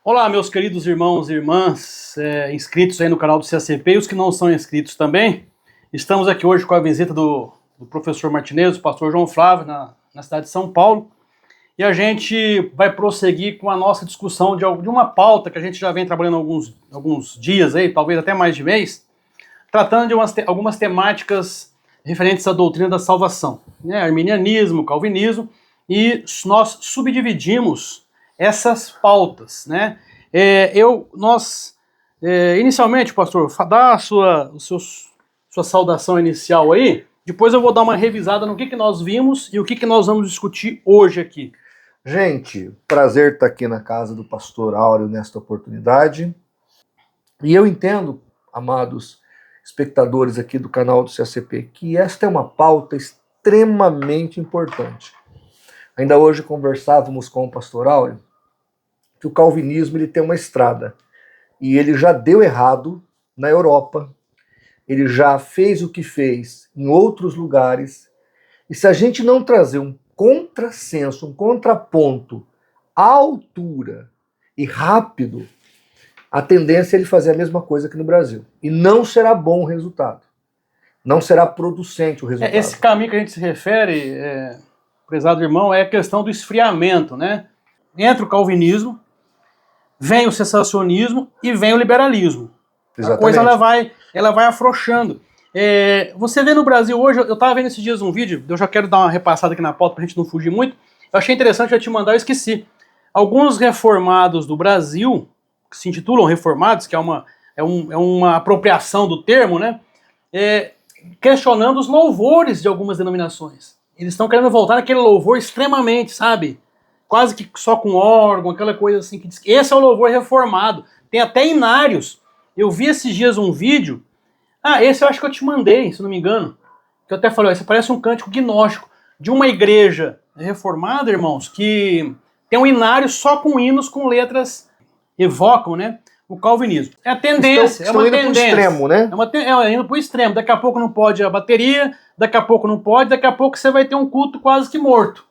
Olá, meus queridos irmãos e irmãs, inscritos aí no canal do CACP e os que não são inscritos também. Estamos aqui hoje com a visita do professor Martinez, do pastor João Flávio, na cidade de São Paulo. E a gente vai prosseguir com a nossa discussão de uma pauta que a gente já vem trabalhando há alguns dias, aí, talvez até mais de mês, tratando de algumas temáticas referentes à doutrina da salvação, né? Arminianismo, calvinismo, e nós subdividimos essas pautas, né? Inicialmente, pastor, dá a sua saudação inicial aí, depois eu vou dar uma revisada no que nós vimos e o que nós vamos discutir hoje aqui. Gente, prazer estar aqui na casa do pastor Áureo nesta oportunidade. E eu entendo, amados espectadores aqui do canal do CACP, que esta é uma pauta extremamente importante. Ainda hoje conversávamos com o pastor Áureo que o calvinismo ele tem uma estrada e ele já deu errado na Europa, ele já fez o que fez em outros lugares, e se a gente não trazer um contrassenso, um contraponto à altura e rápido, a tendência é ele fazer a mesma coisa aqui no Brasil. E não será bom o resultado. Não será producente o resultado. Esse caminho que a gente se refere, prezado irmão, é a questão do esfriamento, né? Entra o calvinismo, vem o cessacionismo e vem o liberalismo. Exatamente. A coisa ela vai afrouxando. Você vê no Brasil hoje, eu estava vendo esses dias um vídeo, eu já quero dar uma repassada aqui na pauta para a gente não fugir muito. Eu achei interessante, já te mandar, eu esqueci. Alguns reformados do Brasil, que se intitulam reformados, que é uma apropriação do termo, né? Questionando os louvores de algumas denominações. Eles estão querendo voltar naquele louvor extremamente, sabe? Quase que só com órgão, aquela coisa assim que diz que esse é o louvor reformado. Tem até hinários. Eu vi esses dias um vídeo, esse eu acho que eu te mandei, se não me engano, que eu até falei, isso parece um cântico gnóstico de uma igreja reformada, irmãos, que tem um hinário só com hinos com letras evocam, né, o calvinismo. É a tendência, estão indo para o extremo, né? Indo para o extremo. Daqui a pouco não pode a bateria, daqui a pouco não pode, daqui a pouco você vai ter um culto quase que morto.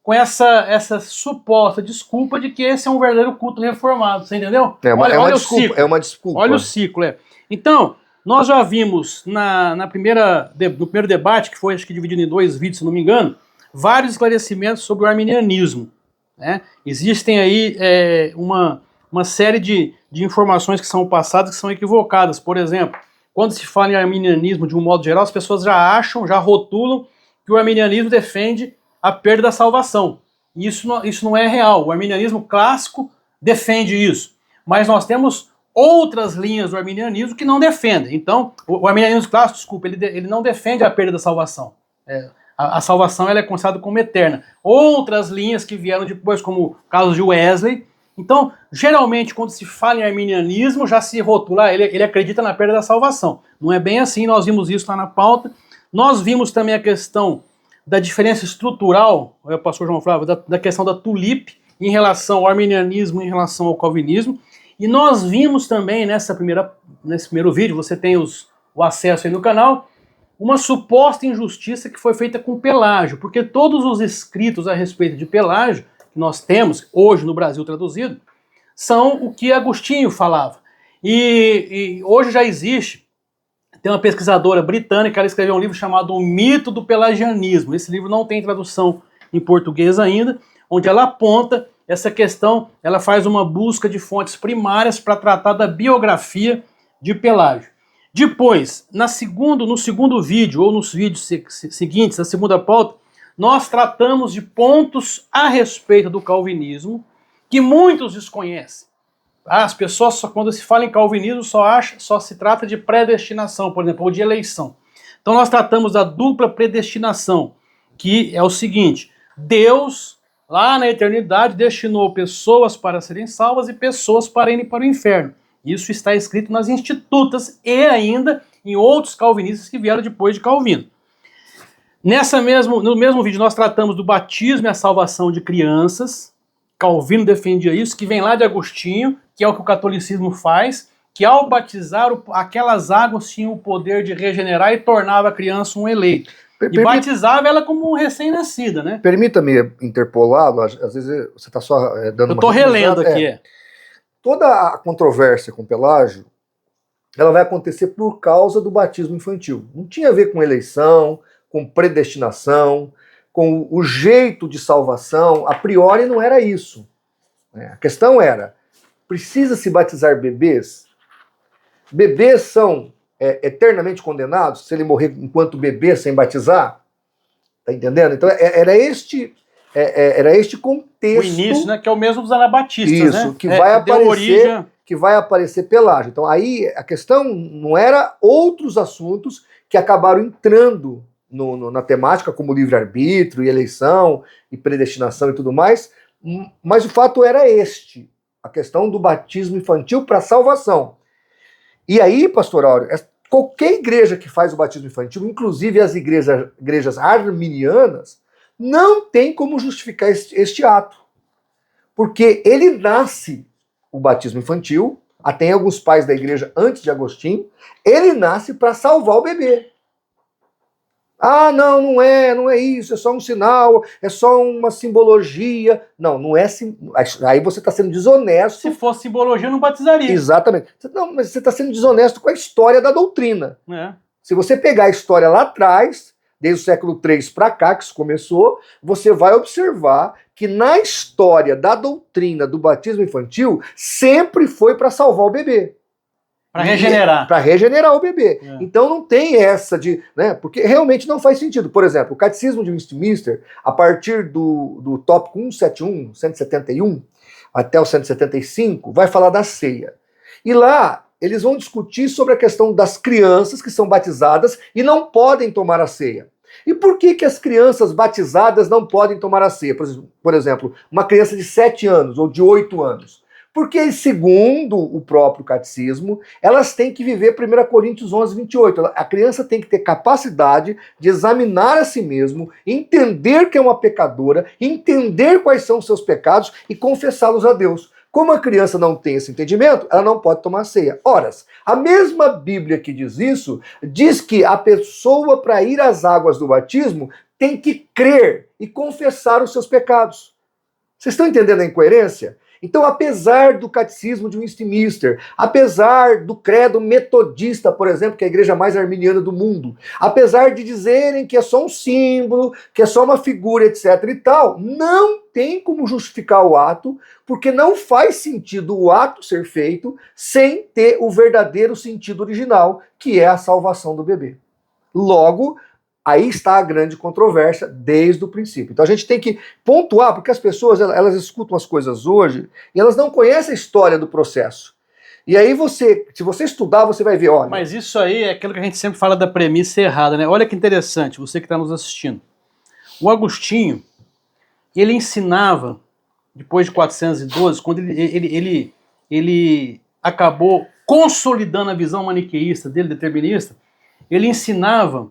Com essa suposta desculpa de que esse é um verdadeiro culto reformado, você entendeu? É uma desculpa. Olha o ciclo, Então, nós já vimos no primeiro debate, que foi acho que dividido em 2 vídeos, se não me engano, vários esclarecimentos sobre o arminianismo, né? Existem aí uma série de informações que são passadas que são equivocadas. Por exemplo, quando se fala em arminianismo de um modo geral, as pessoas já rotulam que o arminianismo defende a perda da salvação. Isso não é real. O arminianismo clássico defende isso. Mas nós temos outras linhas do arminianismo que não defendem. Então, o arminianismo clássico, desculpa, ele não defende a perda da salvação. A salvação ela é considerada como eterna. Outras linhas que vieram depois, como o caso de Wesley. Então, geralmente, quando se fala em arminianismo, já se rotula, ele acredita na perda da salvação. Não é bem assim, nós vimos isso lá na pauta. Nós vimos também a questão da diferença estrutural, o pastor João Flávio, da questão da tulipe em relação ao arminianismo, em relação ao calvinismo. E nós vimos também nesse primeiro vídeo, você tem o acesso aí no canal, uma suposta injustiça que foi feita com Pelágio, porque todos os escritos a respeito de Pelágio, que nós temos hoje no Brasil traduzido, são o que Agostinho falava. E hoje já existe. Tem uma pesquisadora britânica, ela escreveu um livro chamado O Mito do Pelagianismo. Esse livro não tem tradução em português ainda, onde ela aponta essa questão, ela faz uma busca de fontes primárias para tratar da biografia de Pelágio. Depois, no segundo vídeo, ou nos vídeos seguintes, a segunda pauta, nós tratamos de pontos a respeito do calvinismo que muitos desconhecem. As pessoas, quando se fala em calvinismo, só se trata de predestinação, por exemplo, ou de eleição. Então nós tratamos da dupla predestinação, que é o seguinte: Deus, lá na eternidade, destinou pessoas para serem salvas e pessoas para irem para o inferno. Isso está escrito nas Institutas e ainda em outros calvinistas que vieram depois de Calvino. No mesmo vídeo nós tratamos do batismo e a salvação de crianças. Calvino defendia isso, que vem lá de Agostinho, que é o que o catolicismo faz, que ao batizar, aquelas águas tinham o poder de regenerar e tornava a criança um eleito. E batizava ela como um recém-nascida, né? Permita-me interpolá-lo, às vezes você está só dando Eu estou relendo aqui. Toda a controvérsia com Pelágio, ela vai acontecer por causa do batismo infantil. Não tinha a ver com eleição, com predestinação, com o jeito de salvação. A priori não era isso. A questão era, precisa se batizar bebês? Bebês são eternamente condenados se ele morrer enquanto bebê sem batizar? Tá entendendo? Então era este contexto. O início, né? Que é o mesmo dos anabatistas, isso, né? Que vai aparecer Pelágio. Então aí a questão não era outros assuntos que acabaram entrando na temática, como livre-arbítrio e eleição e predestinação e tudo mais, mas o fato era este, a questão do batismo infantil para salvação. E aí, pastor Áureo, qualquer igreja que faz o batismo infantil, inclusive as igrejas arminianas, não tem como justificar este ato. Porque ele nasce, o batismo infantil, até alguns pais da igreja antes de Agostinho, ele nasce para salvar o bebê. Ah, não é isso, é só um sinal, é só uma simbologia. Não é. Aí você está sendo desonesto. Se fosse simbologia, não batizaria. Exatamente. Não, mas você está sendo desonesto com a história da doutrina. Se você pegar a história lá atrás, desde o século III para cá, que isso começou, você vai observar que na história da doutrina do batismo infantil, sempre foi para salvar o bebê. Para regenerar. Para regenerar o bebê. Então não tem essa de... né, porque realmente não faz sentido. Por exemplo, o Catecismo de Westminster, a partir do tópico 171, 171, até o 175, vai falar da ceia. E lá eles vão discutir sobre a questão das crianças que são batizadas e não podem tomar a ceia. E por que as crianças batizadas não podem tomar a ceia? Por exemplo, uma criança de 7 anos ou de 8 anos. Porque, segundo o próprio catecismo, elas têm que viver 1 Coríntios 11, 28. A criança tem que ter capacidade de examinar a si mesmo, entender que é uma pecadora, entender quais são os seus pecados e confessá-los a Deus. Como a criança não tem esse entendimento, ela não pode tomar ceia. Ora, a mesma Bíblia que diz isso, diz que a pessoa, para ir às águas do batismo, tem que crer e confessar os seus pecados. Vocês estão entendendo a incoerência? Então, apesar do catecismo de Westminster, apesar do credo metodista, por exemplo, que é a igreja mais arminiana do mundo, apesar de dizerem que é só um símbolo, que é só uma figura, etc. e tal, não tem como justificar o ato, porque não faz sentido o ato ser feito sem ter o verdadeiro sentido original, que é a salvação do bebê. Logo, aí está a grande controvérsia desde o princípio. Então a gente tem que pontuar, porque as pessoas elas escutam as coisas hoje e elas não conhecem a história do processo. E aí se você estudar, você vai ver, olha... Mas isso aí é aquilo que a gente sempre fala da premissa errada, né? Olha que interessante, você que está nos assistindo. O Agostinho, ele ensinava, depois de 412, quando ele acabou consolidando a visão maniqueísta dele, determinista, ele ensinava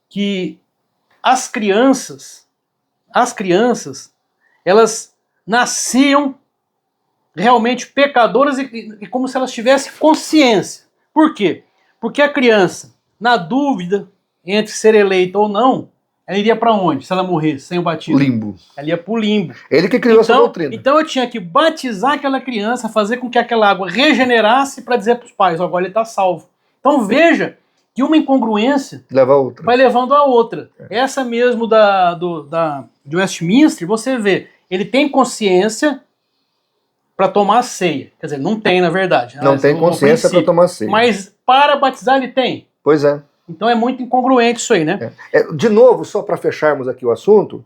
que as crianças, elas nasciam realmente pecadoras e como se elas tivessem consciência. Por quê? Porque a criança, na dúvida entre ser eleita ou não, ela iria para onde? Se ela morresse sem o batismo? Limbo. Ela ia para o limbo. Ele que criou essa doutrina. Então eu tinha que batizar aquela criança, fazer com que aquela água regenerasse para dizer para os pais, agora ele está salvo. Então veja que uma incongruência leva a outra. Vai levando a outra. Essa mesmo de Westminster, você vê, ele tem consciência para tomar a ceia. Quer dizer, não tem, na verdade. Não tem consciência para tomar a ceia. Mas para batizar ele tem. Pois é. Então é muito incongruente isso aí, né? De novo, só para fecharmos aqui o assunto,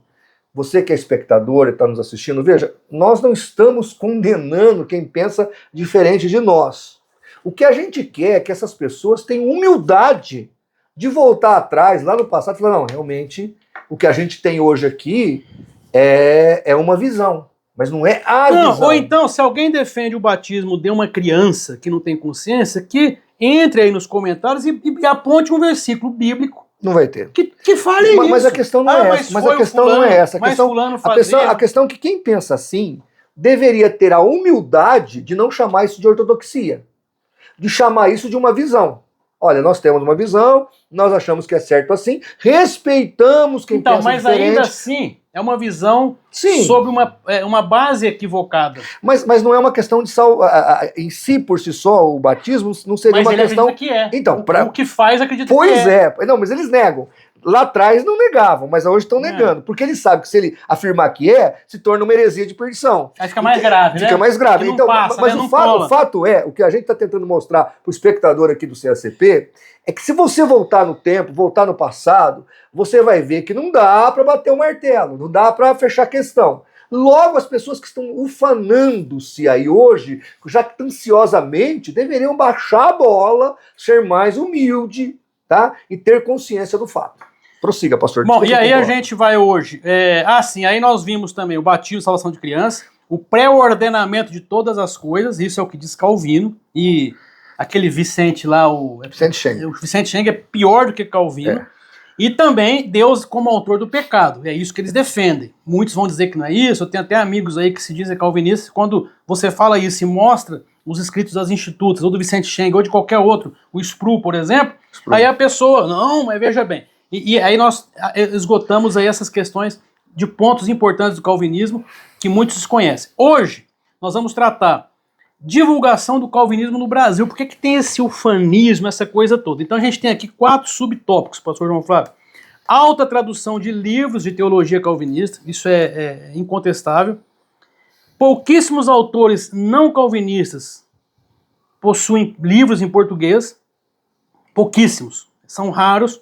você que é espectador e está nos assistindo, veja, nós não estamos condenando quem pensa diferente de nós. O que a gente quer é que essas pessoas tenham humildade de voltar atrás, lá no passado, e falar, não, realmente, o que a gente tem hoje aqui é uma visão, mas não é a visão. Ou então, se alguém defende o batismo de uma criança que não tem consciência, que entre aí nos comentários e aponte um versículo bíblico. Não vai ter. Que fale isso. Mas a questão não é essa. Mas a questão não é essa. A questão é que quem pensa assim deveria ter a humildade de não chamar isso de ortodoxia. de chamar isso de uma visão. Olha, nós temos uma visão, nós achamos que é certo assim, respeitamos quem pensa mas diferente. ainda assim, é uma visão Sim. sobre uma base equivocada. Mas não é uma questão de em si, por si só, o batismo não seria uma questão... Que é. Então, o que faz acredita pois que é. Não, mas eles negam. Lá atrás não negavam, mas hoje estão negando. Porque eles sabem que se ele afirmar que se torna uma heresia de perdição. Aí fica mais grave, né? Fica mais grave. Porque Então, passa, mas né? o fato é, o que a gente está tentando mostrar para o espectador aqui do CACP, é que se você voltar no tempo, voltar no passado, você vai ver que não dá para bater o martelo, não dá para fechar a questão. Logo, as pessoas que estão ufanando-se aí hoje, jactanciosamente, deveriam baixar a bola, ser mais humilde, tá? E ter consciência do fato. Prossiga, pastor. Bom, e aí a gente vai hoje... sim, aí nós vimos também o batismo e salvação de criança, o pré-ordenamento de todas as coisas, isso é o que diz Calvino, e aquele Vicente lá, o Vicente Schenck é pior do que Calvino, e também Deus como autor do pecado, é isso que eles defendem. Muitos vão dizer que não é isso, eu tenho até amigos aí que se dizem calvinistas, quando você fala isso e mostra os escritos das institutas, ou do Vicente Schenck, ou de qualquer outro, o Spru, por exemplo, aí a pessoa, não, mas veja bem, e aí nós esgotamos aí essas questões de pontos importantes do calvinismo que muitos desconhecem. Hoje, nós vamos tratar divulgação do calvinismo no Brasil. Por que tem esse ufanismo, essa coisa toda? Então a gente tem aqui 4 subtópicos, pastor João Flávio. Alta tradução de livros de teologia calvinista, isso é incontestável. Pouquíssimos autores não calvinistas possuem livros em português, pouquíssimos, são raros.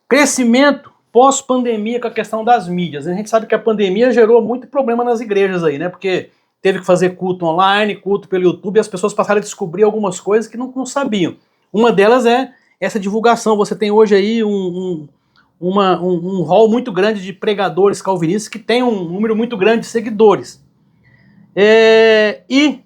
Crescimento pós-pandemia com a questão das mídias. A gente sabe que a pandemia gerou muito problema nas igrejas aí, né? Porque teve que fazer culto online, culto pelo YouTube, e as pessoas passaram a descobrir algumas coisas que não sabiam. Uma delas é essa divulgação. Você tem hoje aí um rol muito grande de pregadores calvinistas que tem um número muito grande de seguidores. E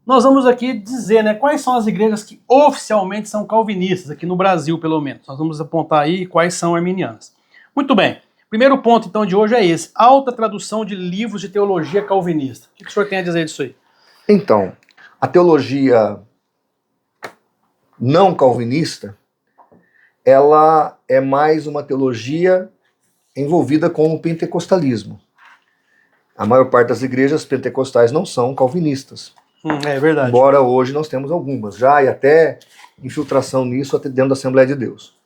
nós vamos aqui dizer, né, quais são as igrejas que oficialmente são calvinistas, aqui no Brasil, pelo menos. Nós vamos apontar aí quais são arminianas. Muito bem. Primeiro ponto, então, de hoje é esse. Alta tradução de livros de teologia calvinista. O que o senhor tem a dizer disso aí? Então, a teologia não calvinista, ela é mais uma teologia envolvida com o pentecostalismo. A maior parte das igrejas pentecostais não são calvinistas. É verdade. Embora hoje nós temos algumas já, e até infiltração nisso até dentro da Assembleia de Deus.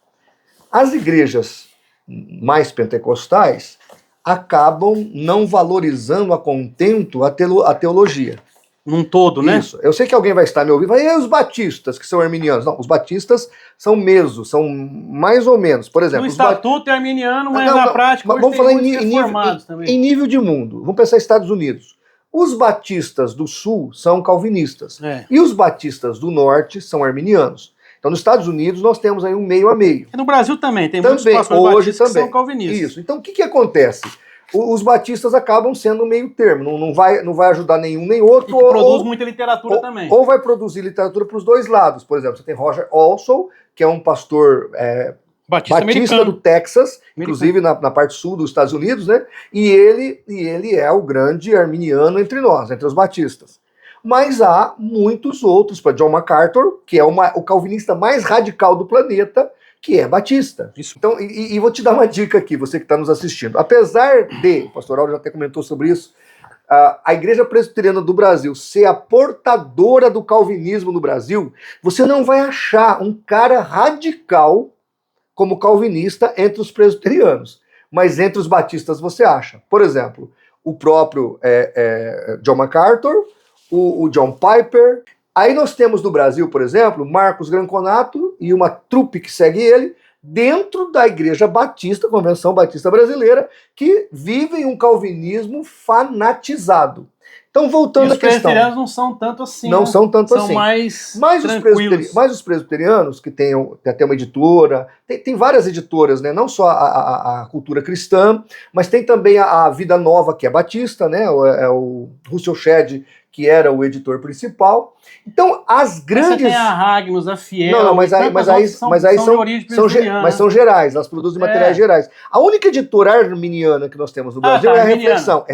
As igrejas mais pentecostais acabam não valorizando a contento a teologia. Num todo, né? Isso. Eu sei que alguém vai estar me ouvindo, vai, e os batistas, que são arminianos? Não, os batistas são mesos, são mais ou menos. Por exemplo, no estatuto é arminiano, mas na prática vamos falar em nível de mundo. Vamos pensar Estados Unidos. Os batistas do sul são calvinistas. E os batistas do norte são arminianos. Então, nos Estados Unidos, nós temos aí um meio a meio. E no Brasil também, tem muitos pastores batistas que são calvinistas. Isso. Então, o que acontece? Os batistas acabam sendo meio termo, não vai ajudar nenhum nem outro. E produz muita literatura também. Ou vai produzir literatura para os dois lados. Por exemplo, você tem Roger Olson, que é um pastor batista do Texas, inclusive na parte sul dos Estados Unidos, né? E ele é o grande arminiano entre nós, entre os batistas. Mas há muitos outros, para John MacArthur, que é o calvinista mais radical do planeta, que é batista. Isso. Então, e vou te dar uma dica aqui, você que está nos assistindo. Apesar de, o pastor Auro já até comentou sobre isso, a Igreja Presbiteriana do Brasil ser a portadora do calvinismo no Brasil, você não vai achar um cara radical como calvinista entre os presbiterianos. Mas entre os batistas você acha. Por exemplo, o próprio John MacArthur, o John Piper. Aí nós temos no Brasil, por exemplo, Marcos Granconato e uma trupe que segue ele, dentro da Igreja Batista, Convenção Batista Brasileira, que vivem um calvinismo fanatizado. Então, voltando à questão... os presbiterianos não são tanto assim. Não são tanto assim. São mais tranquilos. Mas os presbiterianos, que tem até uma editora, tem várias editoras, né? Não só a cultura cristã, mas tem também a Vida Nova, que é batista, né? É o Russell Shedd, que era o editor principal. Então, as grandes... Você tem a Ragnos, a Fiel... Não, mas aí são gerais, elas produzem materiais gerais. A única editora arminiana que nós temos no Brasil é a Reflexão.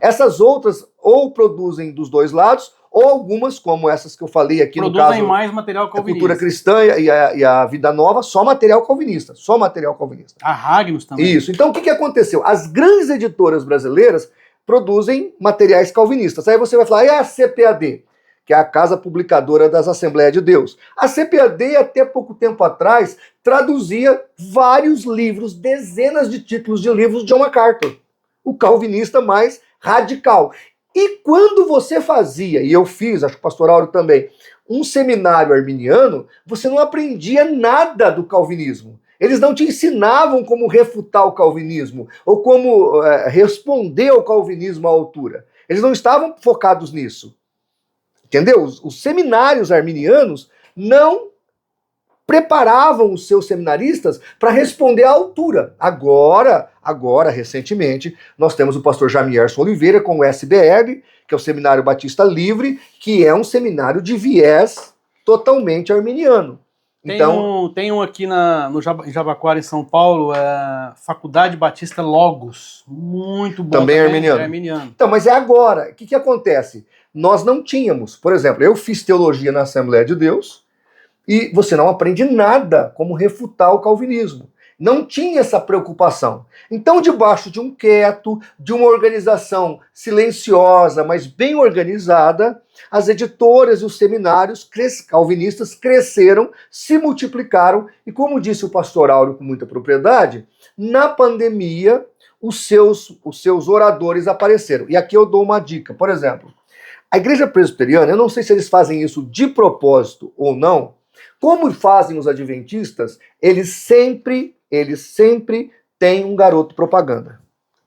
Essas outras ou produzem dos dois lados, ou algumas, como essas que eu falei aqui no caso... Produzem mais material calvinista. A Cultura Cristã e a Vida Nova, só material calvinista. Só material calvinista. A Ragnos também. Isso. Então, o que aconteceu? As grandes editoras brasileiras produzem materiais calvinistas. Aí você vai falar, e a CPAD? Que é a Casa Publicadora das Assembleias de Deus. A CPAD, até pouco tempo atrás, traduzia vários livros, dezenas de títulos de livros de John MacArthur, o calvinista mais radical. E quando você fazia, e eu fiz, acho que o pastor Áureo também, um seminário arminiano, você não aprendia nada do calvinismo. Eles não te ensinavam como refutar o calvinismo, ou como responder ao calvinismo à altura. Eles não estavam focados nisso. Entendeu? Os seminários arminianos não preparavam os seus seminaristas para responder à altura. Agora, recentemente, nós temos o pastor Jamierson Oliveira com o SBL, que é o Seminário Batista Livre, que é um seminário de viés totalmente arminiano. Tem um aqui em Jabaquara, em São Paulo, Faculdade Batista Logos. Muito bom. Também é arminiano. Então, mas é agora. O que acontece? Nós não tínhamos, por exemplo, eu fiz teologia na Assembleia de Deus e você não aprende nada como refutar o calvinismo. Não tinha essa preocupação. Então, debaixo de um quieto, de uma organização silenciosa, mas bem organizada, as editoras e os seminários calvinistas cresceram, se multiplicaram e, como disse o pastor Áureo com muita propriedade, na pandemia os seus oradores apareceram. E aqui eu dou uma dica. Por exemplo, a Igreja Presbiteriana, eu não sei se eles fazem isso de propósito ou não, como fazem os adventistas, eles sempre têm um garoto propaganda.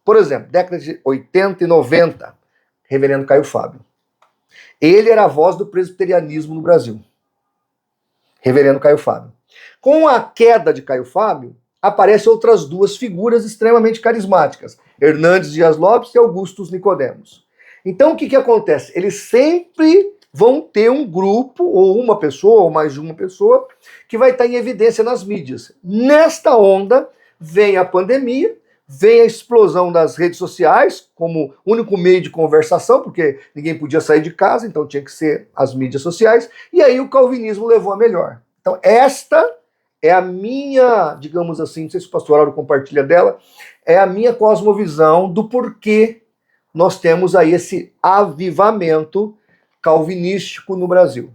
Por exemplo, década de 80 e 90, reverendo Caio Fábio. Ele era a voz do presbiterianismo no Brasil. Reverendo Caio Fábio. Com a queda de Caio Fábio, aparecem outras duas figuras extremamente carismáticas, Hernandes Dias Lopes e Augustus Nicodemos. Então, o que acontece? Eles sempre vão ter um grupo, ou uma pessoa, ou mais de uma pessoa, que vai estar em evidência nas mídias. Nesta onda, vem a pandemia, vem a explosão das redes sociais, como único meio de conversação, porque ninguém podia sair de casa, então tinha que ser as mídias sociais, e aí o calvinismo levou a melhor. Então, esta é a minha, digamos assim, não sei se o pastor Áureo compartilha dela, é a minha cosmovisão do porquê nós temos aí esse avivamento calvinístico no Brasil.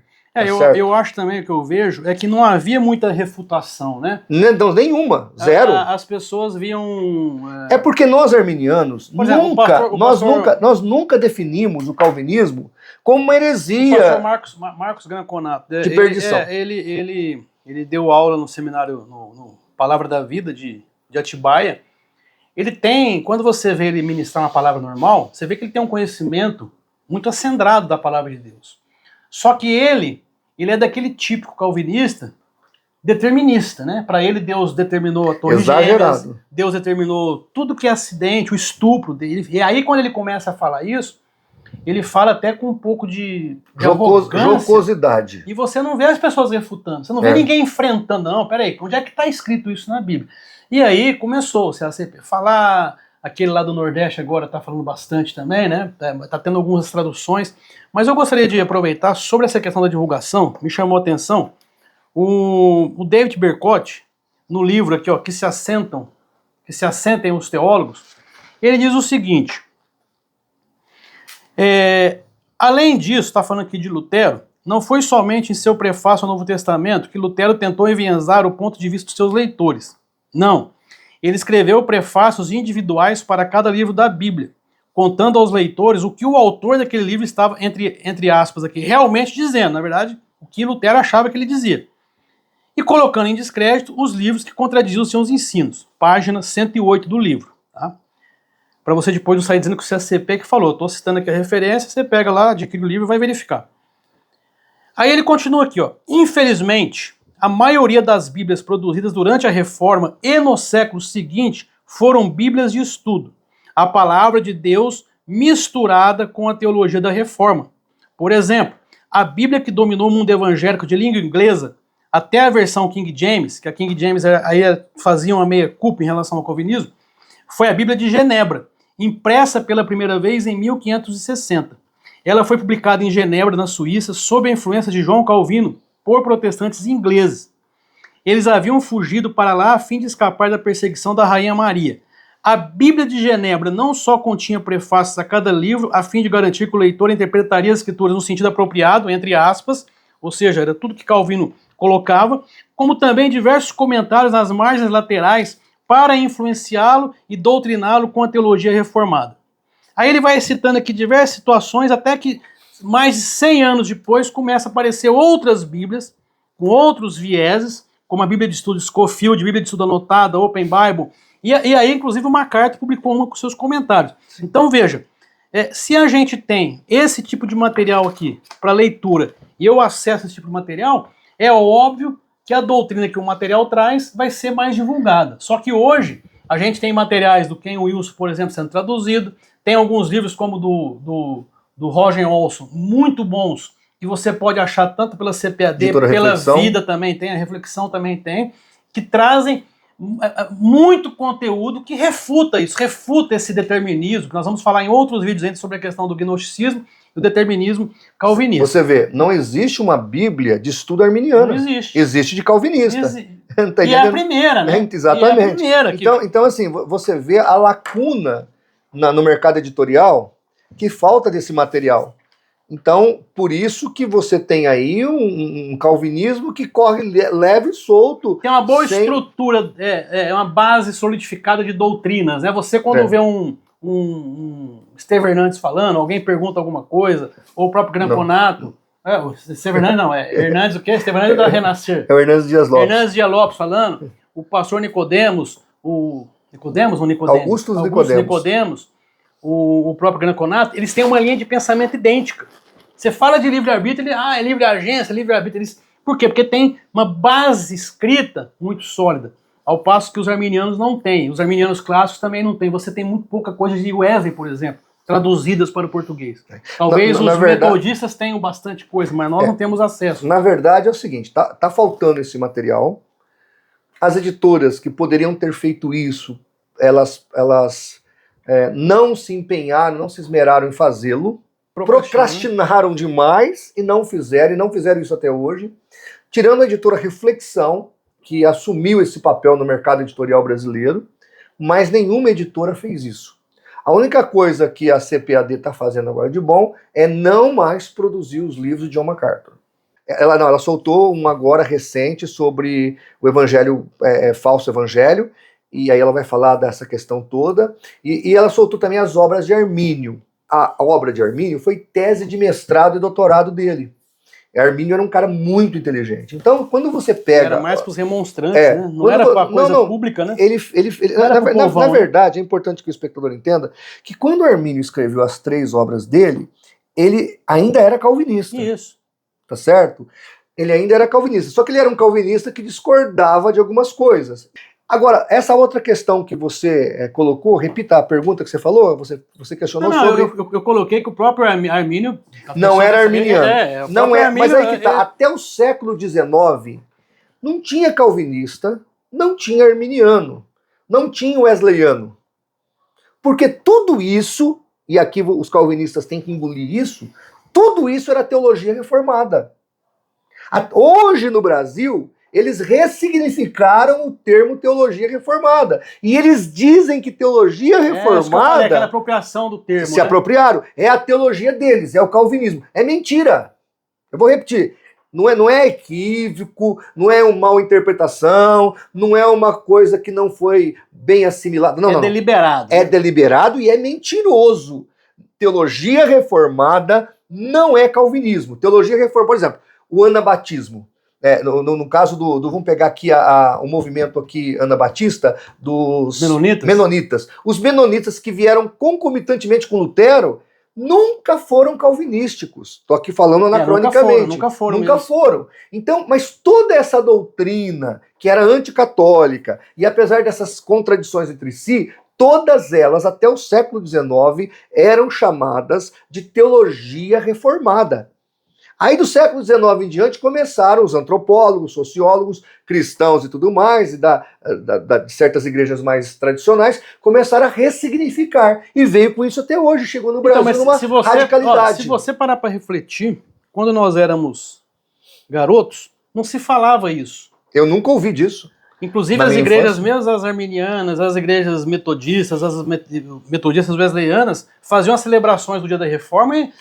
Eu acho também, o que eu vejo, é que não havia muita refutação, né? Não, nenhuma, zero. As pessoas viam... É porque nós arminianos, nós nunca definimos o calvinismo como uma heresia. O pastor Marcos Granconato, de perdição. Ele deu aula no seminário, no Palavra da Vida de Atibaia. Ele tem, quando você vê ele ministrar uma palavra normal, você vê que ele tem um conhecimento muito acendrado da palavra de Deus. Só que ele é daquele típico calvinista determinista, né? Para ele, Deus determinou a Torre Gêmeas, Deus determinou tudo que é acidente, o estupro dele. E aí, quando ele começa a falar isso, ele fala até com um pouco de jocosidade. E você não vê as pessoas refutando, você não vê ninguém enfrentando. Não, peraí, onde é que está escrito isso na Bíblia? E aí começou o CACP falar, aquele lá do Nordeste agora está falando bastante também, né? Está tendo algumas traduções. Mas eu gostaria de aproveitar sobre essa questão da divulgação, me chamou a atenção, o David Bercott, no livro aqui, ó, que se assentem os teólogos, ele diz o seguinte, além disso, está falando aqui de Lutero, não foi somente em seu prefácio ao Novo Testamento que Lutero tentou enviesar o ponto de vista dos seus leitores. Não. Ele escreveu prefácios individuais para cada livro da Bíblia, contando aos leitores o que o autor daquele livro estava, entre aspas aqui, realmente dizendo, na verdade, o que Lutero achava que ele dizia. E colocando em descrédito os livros que contradiziam os seus ensinos. Página 108 do livro. Tá? Para você depois não sair dizendo que o CSCP que falou. Estou citando aqui a referência, você pega lá, adquire o livro e vai verificar. Aí ele continua aqui, ó. Infelizmente, a maioria das Bíblias produzidas durante a Reforma e no século seguinte foram Bíblias de estudo. A palavra de Deus misturada com a teologia da Reforma. Por exemplo, a Bíblia que dominou o mundo evangélico de língua inglesa, até a versão King James, que a King James aí fazia uma meia-culpa em relação ao calvinismo, foi a Bíblia de Genebra, impressa pela primeira vez em 1560. Ela foi publicada em Genebra, na Suíça, sob a influência de João Calvino, por protestantes ingleses. Eles haviam fugido para lá a fim de escapar da perseguição da Rainha Maria. A Bíblia de Genebra não só continha prefácios a cada livro, a fim de garantir que o leitor interpretaria as escrituras no sentido apropriado, entre aspas, ou seja, era tudo que Calvino colocava, como também diversos comentários nas margens laterais para influenciá-lo e doutriná-lo com a teologia reformada. Aí ele vai citando aqui diversas situações, até que mais de 100 anos depois começa a aparecer outras Bíblias, com outros vieses, como a Bíblia de Estudo Scofield, Bíblia de Estudo Anotada, Open Bible, e aí inclusive o MacArthur publicou uma com seus comentários. Então veja, se a gente tem esse tipo de material aqui para leitura, e eu acesso esse tipo de material, é óbvio que a doutrina que o material traz vai ser mais divulgada. Só que hoje a gente tem materiais do Ken Wilson, por exemplo, sendo traduzido, tem alguns livros como do Roger Olson, muito bons, que você pode achar tanto pela CPAD, Editora pela Reflexão. Vida também tem, a Reflexão também tem, que trazem muito conteúdo que refuta isso, refuta esse determinismo, que nós vamos falar em outros vídeos ainda sobre a questão do gnosticismo e o determinismo calvinista. Você vê, não existe uma Bíblia de estudo arminiano. Não existe. Existe de calvinista. Tá e é a primeira, né? Exatamente. E é a primeira que... Então, assim, você vê a lacuna no mercado editorial que falta desse material. Então, por isso que você tem aí um calvinismo que corre leve e solto. Tem uma boa estrutura, uma base solidificada de doutrinas, né? Você quando vê um Estevão Hernandes falando, alguém pergunta alguma coisa, ou o próprio Granconato, o Estevão Hernandes não, Hernandes o quê? Estevão Hernandes é da Renascer. É o Hernandes Dias Lopes. Hernandes Dias Lopes falando, o pastor Nicodemos, Augusto Nicodemos, o próprio Granconato, eles têm uma linha de pensamento idêntica. Você fala de livre-arbítrio, é livre agência, livre-arbítrio. Por quê? Porque tem uma base escrita muito sólida, ao passo que os arminianos não têm. Os arminianos clássicos também não têm. Você tem muito pouca coisa de Wesley, por exemplo, traduzidas para o português. Talvez os metodistas tenham bastante coisa, mas nós não temos acesso. Na verdade é o seguinte, tá faltando esse material. As editoras que poderiam ter feito isso, elas não se empenharam, não se esmeraram em fazê-lo. Procrastinaram demais e não fizeram isso até hoje. Tirando a editora Reflexão, que assumiu esse papel no mercado editorial brasileiro, mas nenhuma editora fez isso. A única coisa que a CPAD está fazendo agora de bom é não mais produzir os livros de John MacArthur. Ela soltou um agora recente sobre o evangelho, falso evangelho, e aí ela vai falar dessa questão toda, e ela soltou também as obras de Armínio. A obra de Armínio foi tese de mestrado e doutorado dele. Armínio era um cara muito inteligente. Então, quando você pega... Era mais para os remonstrantes, né? Não era para a coisa pública, né? Na verdade, é importante que o espectador entenda que quando Armínio escreveu as 3 obras dele, ele ainda era calvinista. Isso. Tá certo? Ele ainda era calvinista. Só que ele era um calvinista que discordava de algumas coisas. Agora, essa outra questão que você colocou, repita a pergunta que você falou, você questionou sobre... Eu coloquei que o próprio Armínio... Não era arminiano. Não é, mas aí que tá, até o século XIX, não tinha calvinista, não tinha arminiano, não tinha wesleyano. Porque tudo isso, e aqui os calvinistas têm que engolir isso, tudo isso era teologia reformada. Hoje no Brasil... eles ressignificaram o termo teologia reformada. E eles dizem que teologia reformada... aquela apropriação do termo. Se apropriaram. É a teologia deles, é o calvinismo. É mentira. Eu vou repetir. Não é equívoco, não é uma mal interpretação, não é uma coisa que não foi bem assimilada. Não, deliberado. É deliberado e é mentiroso. Teologia reformada não é calvinismo. Teologia reformada, por exemplo, o anabatismo. No caso vamos pegar aqui o movimento aqui anabatista dos menonitas. Os menonitas que vieram concomitantemente com Lutero nunca foram calvinísticos. Estou aqui falando anacronicamente. Nunca foram. Então, mas toda essa doutrina que era anticatólica, e apesar dessas contradições entre si, Todas elas, até o século XIX, eram chamadas de teologia reformada. Aí do século XIX em diante começaram os antropólogos, sociólogos, cristãos e tudo mais, de certas igrejas mais tradicionais, começaram a ressignificar. E veio com isso até hoje, chegou no Brasil numa radicalidade. Se você parar para refletir, quando nós éramos garotos, não se falava isso. Eu nunca ouvi disso. Inclusive as igrejas, mesmo as arminianas, as igrejas metodistas, as metodistas wesleyanas, faziam as celebrações do Dia da Reforma e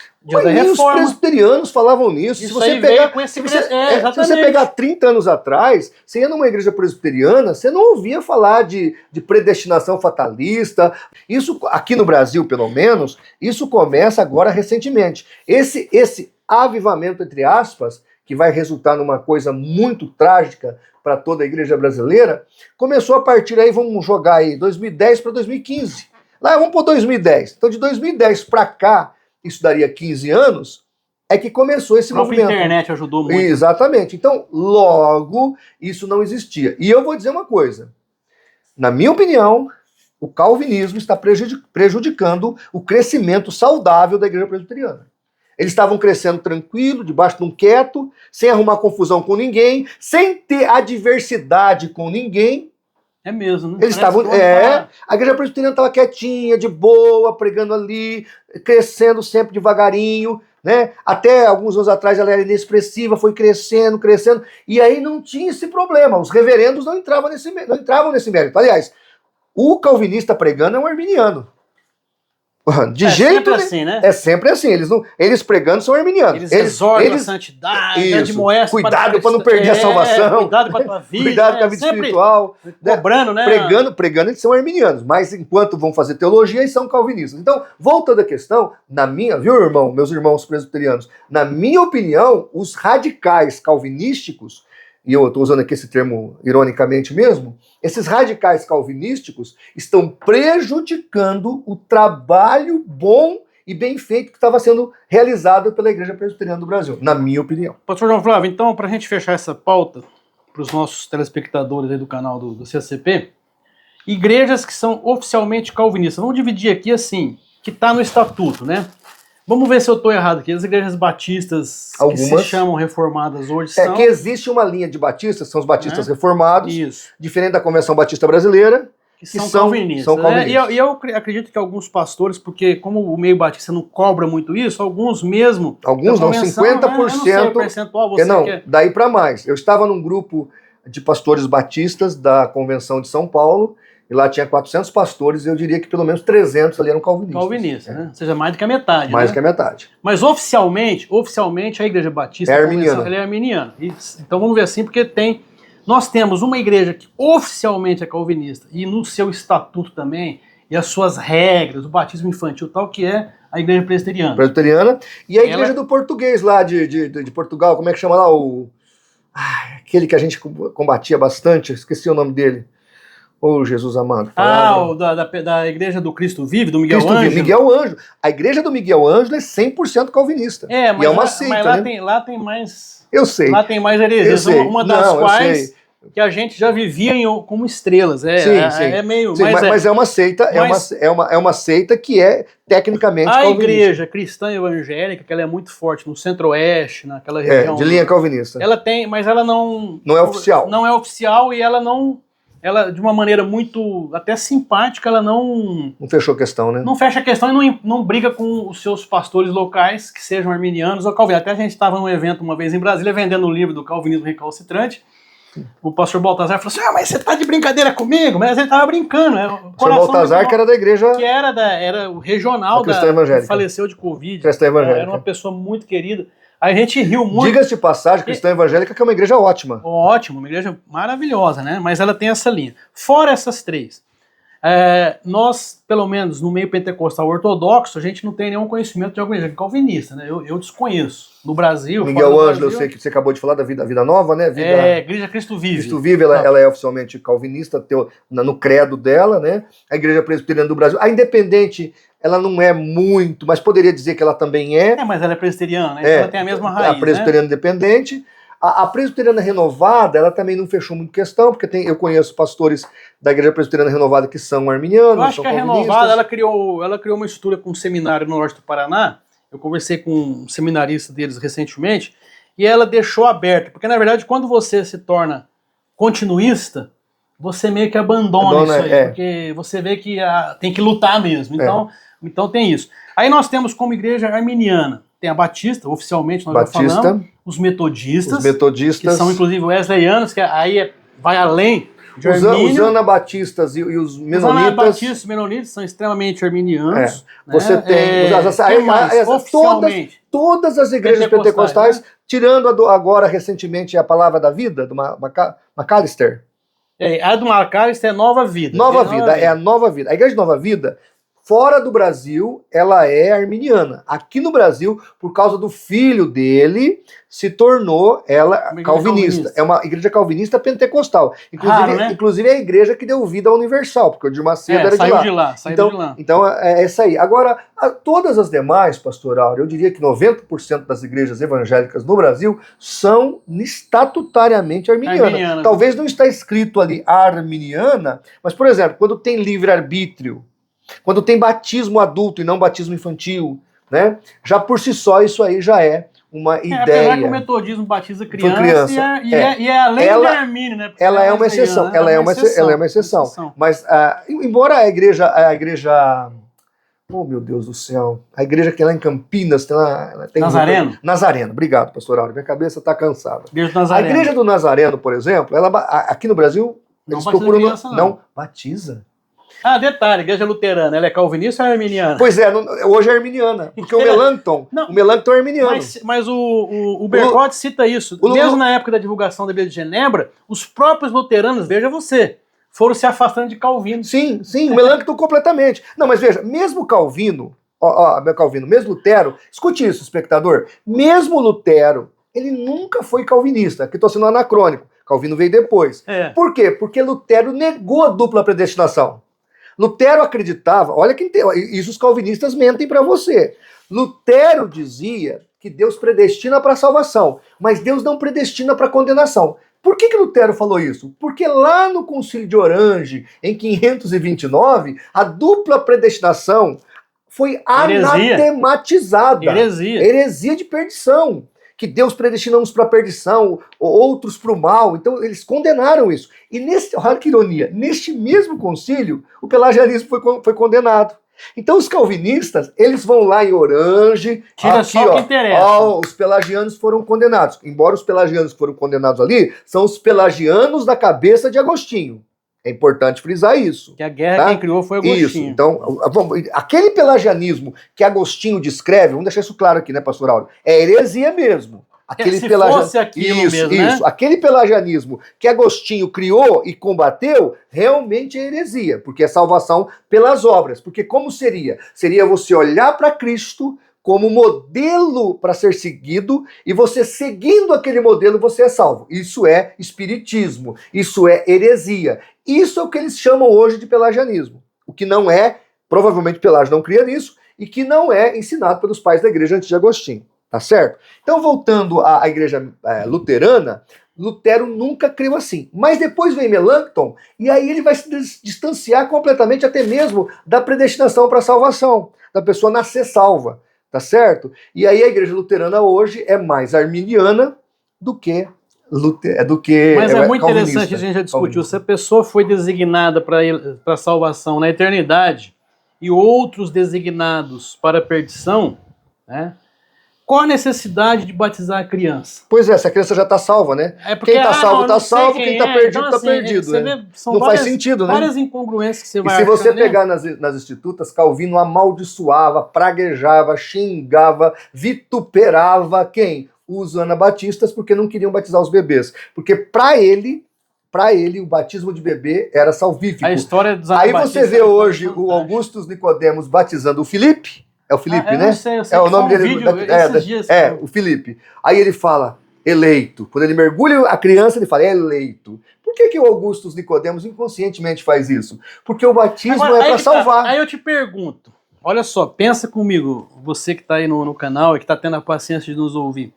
os presbiterianos falavam nisso. Isso se você pegar 30 anos atrás, você ia numa igreja presbiteriana, você não ouvia falar de predestinação fatalista. Isso, aqui no Brasil, pelo menos, isso começa agora recentemente. Esse avivamento, entre aspas, que vai resultar numa coisa muito trágica para toda a igreja brasileira, começou a partir aí, vamos jogar aí, 2010 para 2015. Lá, vamos por 2010. Então, de 2010 para cá, isso daria 15 anos, é que começou esse movimento. A internet ajudou muito. Exatamente. Então, logo, isso não existia. E eu vou dizer uma coisa. Na minha opinião, o calvinismo está prejudicando o crescimento saudável da igreja presbiteriana. Eles estavam crescendo tranquilo, debaixo de um quieto, sem arrumar confusão com ninguém, sem ter adversidade com ninguém. É mesmo, né? Eles estavam. A igreja presbiteriana estava quietinha, de boa, pregando ali, crescendo sempre devagarinho, né? Até alguns anos atrás ela era inexpressiva, foi crescendo, crescendo, e aí não tinha esse problema. Os reverendos não entravam nesse mérito. Aliás, o calvinista pregando é um arminiano. De jeito sempre assim, né? É sempre assim. Eles pregando são arminianos. Eles exortam a santidade, admoestem cuidado para não perder a salvação. Cuidado com a tua vida. Cuidado com a vida espiritual. Cobrando, né? Pregando, eles são arminianos. Mas enquanto vão fazer teologia, eles são calvinistas. Então, voltando à questão, viu, meus irmãos presbiterianos? Na minha opinião, os radicais calvinísticos, e eu estou usando aqui esse termo ironicamente mesmo, esses radicais calvinísticos estão prejudicando o trabalho bom e bem feito que estava sendo realizado pela Igreja Presbiteriana do Brasil, na minha opinião. Pastor João Flávio, então, para a gente fechar essa pauta, para os nossos telespectadores aí do canal do CSCP, igrejas que são oficialmente calvinistas, vamos dividir aqui assim, que está no estatuto, né? Vamos ver se eu estou errado aqui. As igrejas batistas, algumas, que se chamam reformadas hoje, são... que existe uma linha de batistas, são os batistas reformados, isso, diferente da Convenção Batista Brasileira, que são calvinistas. Né? E eu acredito que alguns pastores, porque como o meio batista não cobra muito isso, alguns mesmo... Alguns não, 50%. Né? Eu não sei o percentual, você quer... Daí para mais. Eu estava num grupo de pastores batistas da Convenção de São Paulo, e lá tinha 400 pastores, e eu diria que pelo menos 300 ali eram calvinistas. Calvinistas, né? Ou seja, mais do que a metade. Mais do que a metade. Mas oficialmente a Igreja Batista é arminiana. Ela é arminiana. Então vamos ver assim, porque nós temos uma igreja que oficialmente é calvinista, e no seu estatuto também, e as suas regras, o batismo infantil tal, que é a Igreja Presbiteriana. Presbiteriana. E a igreja do português lá de Portugal, como é que chama lá? Aquele que a gente combatia bastante, esqueci o nome dele. Jesus amado. Da Igreja do Cristo Vive, do Miguel Ângelo. Miguel Ângelo. A igreja do Miguel Ângelo é 100% calvinista. Mas e é uma seita, mas lá tem mais... Eu sei. Lá tem mais heresias. Uma das quais que a gente já vivia como estrelas. Sim. É meio... Sim, mas é uma seita, é uma seita que é tecnicamente calvinista. A igreja cristã evangélica, que ela é muito forte no centro-oeste, naquela região... de linha calvinista. Ela tem, mas ela não... Não é oficial. Não é oficial e ela não... Ela, de uma maneira muito, até simpática, ela não... Não fechou questão, né? Não fecha a questão e não briga com os seus pastores locais, que sejam arminianos ou calvinistas. Até a gente estava num evento uma vez em Brasília, vendendo o livro do Calvinismo Recalcitrante. O pastor Baltazar falou assim, mas você tá de brincadeira comigo? Mas ele tava brincando. O pastor Baltazar, que era da igreja... Que era o regional da evangélica. Que faleceu de Covid. Cristã evangélica. Era uma pessoa muito querida. Aí a gente riu muito. Diga-se de passagem, Cristã Evangélica, que é uma igreja ótima. Ótimo, uma igreja maravilhosa, né? Mas ela tem essa linha. Fora essas três, nós, pelo menos no meio pentecostal ortodoxo, a gente não tem nenhum conhecimento de alguma igreja calvinista, né? Eu desconheço. No Brasil... Miguel Ângelo, eu sei que você acabou de falar da Vida Nova, né? Igreja Cristo Vive. Cristo Vive, ela é oficialmente calvinista no credo dela, né? A Igreja Presbiteriana do Brasil. A Independente... Ela não é muito, mas poderia dizer que ela também é. Mas ela é presbiteriana, né? Ela tem a mesma raiz, a presbiteriana independente. A presbiteriana renovada, ela também não fechou muito questão, porque eu conheço pastores da igreja presbiteriana renovada que são arminianos, Eu acho são que a calvinistas. renovada, ela criou uma estrutura com um seminário no norte do Paraná. Eu conversei com um seminarista deles recentemente, e ela deixou aberto, porque na verdade quando você se torna continuista, você meio que abandona isso aí, porque você vê que tem que lutar mesmo. Então tem isso. Aí nós temos como igreja arminiana, tem a Batista, oficialmente nós já falamos, os metodistas, que são inclusive wesleyanos, que aí vai além de os anabatistas e os menonitas. Os anabatistas e menonitas são extremamente arminianos. Né? Você tem todas as igrejas pentecostais, né? Tirando agora recentemente a Palavra da Vida, do Macalister. A do Macalister é Nova Vida. Nova Vida, é a Nova Vida. A igreja de Nova Vida, fora do Brasil, ela é arminiana. Aqui no Brasil, por causa do filho dele, se tornou ela calvinista. É uma igreja calvinista pentecostal. Inclusive é a igreja que deu vida à Universal, porque o Edir Macedo era de lá. Saiu de lá. Então é essa aí. Agora, todas as demais, pastor Áureo, eu diria que 90% das igrejas evangélicas no Brasil são estatutariamente arminianas. Talvez não está escrito ali arminiana, mas, por exemplo, quando tem livre-arbítrio, quando tem batismo adulto e não batismo infantil, né? Já por si só isso aí já é uma ideia. Apesar que o metodismo batiza criança. E é além de Armínio, né? Porque ela é uma exceção. Ela é uma exceção. Mas embora a igreja, oh meu Deus do céu, a igreja que é lá em Campinas, tem Nazareno? Nazareno, obrigado, pastor Áureo, minha cabeça está cansada. A igreja do Nazareno, por exemplo, aqui no Brasil, eles procuram não batiza. Detalhe, a igreja luterana, ela é calvinista ou é arminiana? Pois é, hoje é arminiana, porque o Melanchthon é arminiano. Mas o Bergotti cita isso. Mesmo na época da divulgação da Bíblia de Genebra, os próprios luteranos, veja você, foram se afastando de Calvino. Sim, o Melanchthon completamente. Não, mas veja, mesmo Calvino, mesmo Lutero, escute isso, espectador, mesmo Lutero, ele nunca foi calvinista, aqui estou sendo anacrônico, Calvino veio depois. Por quê? Porque Lutero negou a dupla predestinação. Lutero acreditava, olha que isso os calvinistas mentem para você. Lutero dizia que Deus predestina para a salvação, mas Deus não predestina para a condenação. Por que Lutero falou isso? Porque lá no Concílio de Orange, em 529, a dupla predestinação foi anatematizada. Heresia de perdição. Que Deus predestina uns para a perdição, outros para o mal. Então eles condenaram isso. E olha que ironia, neste mesmo concílio, o pelagianismo foi condenado. Então os calvinistas, eles vão lá em Orange, tira só o que interessa. Os pelagianos foram condenados. Embora os pelagianos foram condenados ali, são os pelagianos da cabeça de Agostinho. É importante frisar isso. Que a guerra quem criou foi Agostinho. Isso, então, aquele pelagianismo que Agostinho descreve, vamos deixar isso claro aqui, né, pastor Áureo? É heresia mesmo. Fosse aquilo mesmo, né? Aquele pelagianismo que Agostinho criou e combateu, realmente é heresia, porque é salvação pelas obras. Porque como seria? Seria você olhar para Cristo como modelo para ser seguido, e você seguindo aquele modelo, você é salvo. Isso é espiritismo, isso é heresia. Isso é o que eles chamam hoje de pelagianismo. O que não é, provavelmente Pelágio não cria nisso, e que não é ensinado pelos pais da igreja antes de Agostinho. Tá certo? Então, voltando à igreja luterana, Lutero nunca creu assim. Mas depois vem Melanchthon, e aí ele vai se distanciar completamente até mesmo da predestinação para a salvação, da pessoa nascer salva. Tá certo? E aí a igreja luterana hoje é mais arminiana do que Mas é muito interessante, a gente já discutiu, se a pessoa foi designada para a salvação na eternidade e outros designados para a perdição, né? Qual a necessidade de batizar a criança? Pois é, se a criança já está salva, né? Quem está salvo está salvo, quem está perdido está perdido. Né? Não faz sentido, né? Várias incongruências que você vai achar. E se você pegar nas institutas, Calvino amaldiçoava, praguejava, xingava, vituperava quem? Os anabatistas, porque não queriam batizar os bebês. Porque para ele, o batismo de bebê era salvífico. A história dos anabatistas. Aí você vê hoje o Augustus Nicodemos batizando o Filipe. É o Filipe, né? Eu sei o nome dele. O Filipe. Aí ele fala, eleito. Quando ele mergulha a criança, ele fala, eleito. Por que o Augustus Nicodemos inconscientemente faz isso? Porque o batismo é para salvar. Aí eu te pergunto, olha só, pensa comigo, você que está aí no canal e que está tendo a paciência de nos ouvir.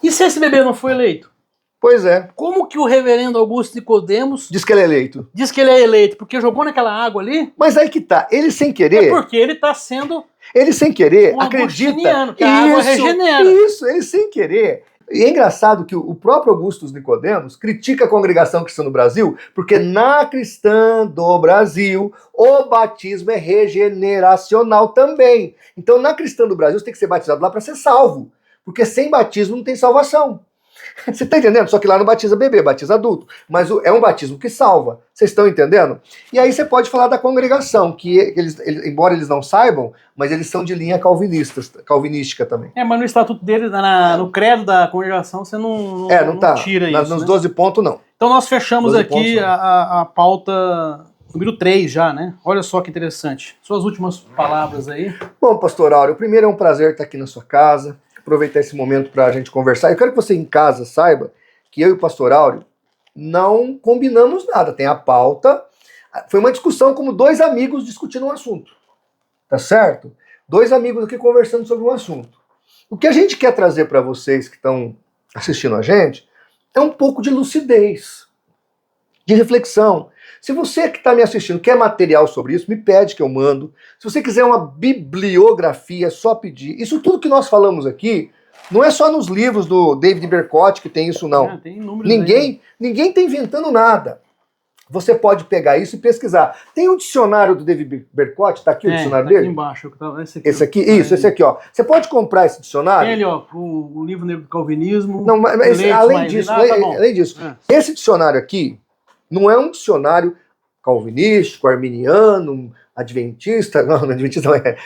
E se esse bebê não foi eleito? Pois é. Como que o reverendo Augusto Nicodemos Diz que ele é eleito. diz que ele é eleito? Porque jogou naquela água ali? Mas aí que tá, ele sem É querer, porque ele está sendo ele sem querer um acredita. agostiniano, que a água regenera. Isso, ele sem querer. E é engraçado que o próprio Augusto Nicodemos critica a congregação cristã do Brasil, porque na cristã do Brasil o batismo é regeneracional também. Então na cristã do Brasil você tem que ser batizado lá para ser salvo, porque sem batismo não tem salvação. Você está entendendo? Só que lá não batiza bebê, batiza adulto. Mas é um batismo que salva. Vocês estão entendendo? E aí você pode falar da congregação, que embora eles não saibam, mas eles são de linha calvinística também. Mas no estatuto dele, no credo da congregação, você não Tá. tira isso. Nos né? 12 pontos, não. Então nós fechamos 12 aqui pontos, a pauta número 3 já, né? Olha só que interessante. Suas últimas palavras aí. Bom, pastor Áureo, primeiro é um prazer estar aqui na sua casa, aproveitar esse momento para a gente conversar. Eu quero que você em casa saiba que eu e o pastor Áureo não combinamos nada. Tem a pauta. Foi uma discussão como dois amigos discutindo um assunto. Tá certo? Dois amigos aqui conversando sobre um assunto. O que a gente quer trazer para vocês que estão assistindo a gente é um pouco de lucidez, de reflexão. Se você que está me assistindo quer material sobre isso, me pede que eu mando. Se você quiser uma bibliografia, é só pedir. Isso tudo que nós falamos aqui, não é só nos livros do David Bercott que tem isso, não. Tem inúmeros aí. Ninguém está inventando nada. Você pode pegar isso e pesquisar. Tem um dicionário do David Bercott, está aqui o dicionário dele? Aqui embaixo. Esse aqui, esse aqui, ó. Você pode comprar esse dicionário? Tem ali, ó, o livro negro do Calvinismo. Não, mas além disso, esse dicionário aqui não é um dicionário calvinístico, arminiano, adventista, não adventista não é,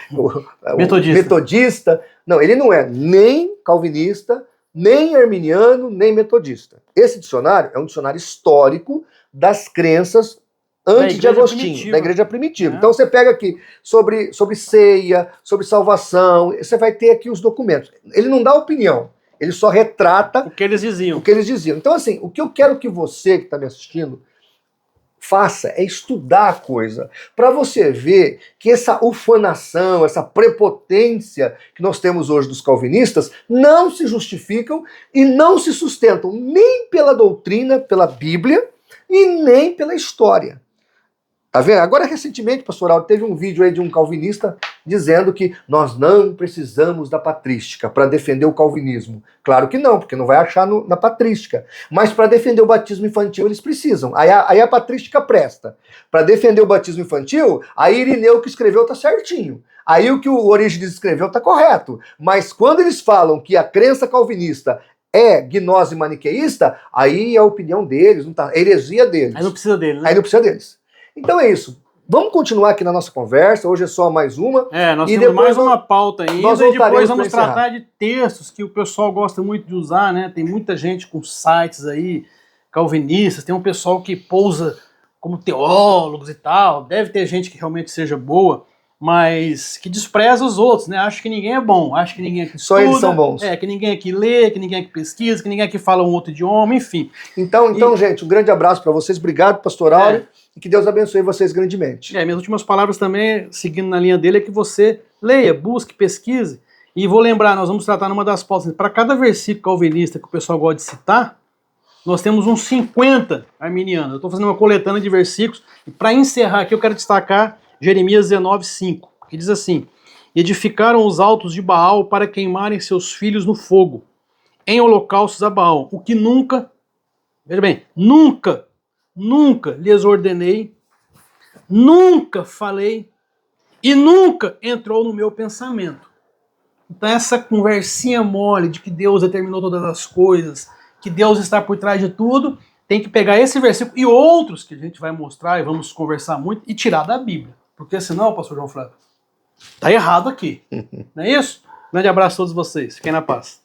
metodista. Não, ele não é nem calvinista, nem arminiano, nem metodista. Esse dicionário é um dicionário histórico das crenças antes de Agostinho, da igreja primitiva. Então você pega aqui sobre ceia, sobre salvação, você vai ter aqui os documentos. Ele não dá opinião, ele só retrata o que eles diziam. Então assim, o que eu quero que você que está me assistindo faça é estudar a coisa, para você ver que essa ufanação, essa prepotência que nós temos hoje dos calvinistas não se justificam e não se sustentam nem pela doutrina, pela Bíblia, e nem pela história. Tá vendo? Agora, recentemente, pastor Aldo, teve um vídeo aí de um calvinista dizendo que nós não precisamos da patrística para defender o calvinismo. Claro que não, porque não vai achar na patrística. Mas para defender o batismo infantil, eles precisam. Aí a patrística presta. Para defender o batismo infantil, aí Irineu que escreveu tá certinho. Aí o que o Orígenes escreveu tá correto. Mas quando eles falam que a crença calvinista é gnose maniqueísta, aí é a opinião deles, não tá, a heresia deles. Aí não precisa dele, né? Aí não precisa deles. Então é isso. Vamos continuar aqui na nossa conversa. Hoje é só mais uma. Nós temos mais uma pauta ainda. E depois vamos tratar de textos que o pessoal gosta muito de usar, né? Tem muita gente com sites aí calvinistas, tem um pessoal que pousa como teólogos e tal. Deve ter gente que realmente seja boa, mas que despreza os outros, né? Acha que ninguém é bom, acha que ninguém aqui estuda. Só eles são bons. Que ninguém aqui lê, que ninguém aqui pesquisa, que ninguém aqui fala um outro idioma, enfim. Então gente, um grande abraço para vocês. Obrigado, pastor Áureo. E que Deus abençoe vocês grandemente. Minhas últimas palavras também, seguindo na linha dele, é que você leia, busque, pesquise. E vou lembrar, nós vamos tratar numa das pautas, para cada versículo calvinista que o pessoal gosta de citar, nós temos uns 50 arminianos. Eu estou fazendo uma coletânea de versículos. E para encerrar aqui, eu quero destacar Jeremias 19:5, que diz assim: edificaram os altos de Baal para queimarem seus filhos no fogo, em holocaustos a Baal, o que nunca, veja bem, nunca lhes ordenei, nunca falei e nunca entrou no meu pensamento. Então essa conversinha mole de que Deus determinou todas as coisas, que Deus está por trás de tudo, tem que pegar esse versículo e outros que a gente vai mostrar e vamos conversar muito e tirar da Bíblia. Porque senão, pastor João Flávio, tá errado aqui. Não é isso? Grande abraço a todos vocês. Fiquem na paz.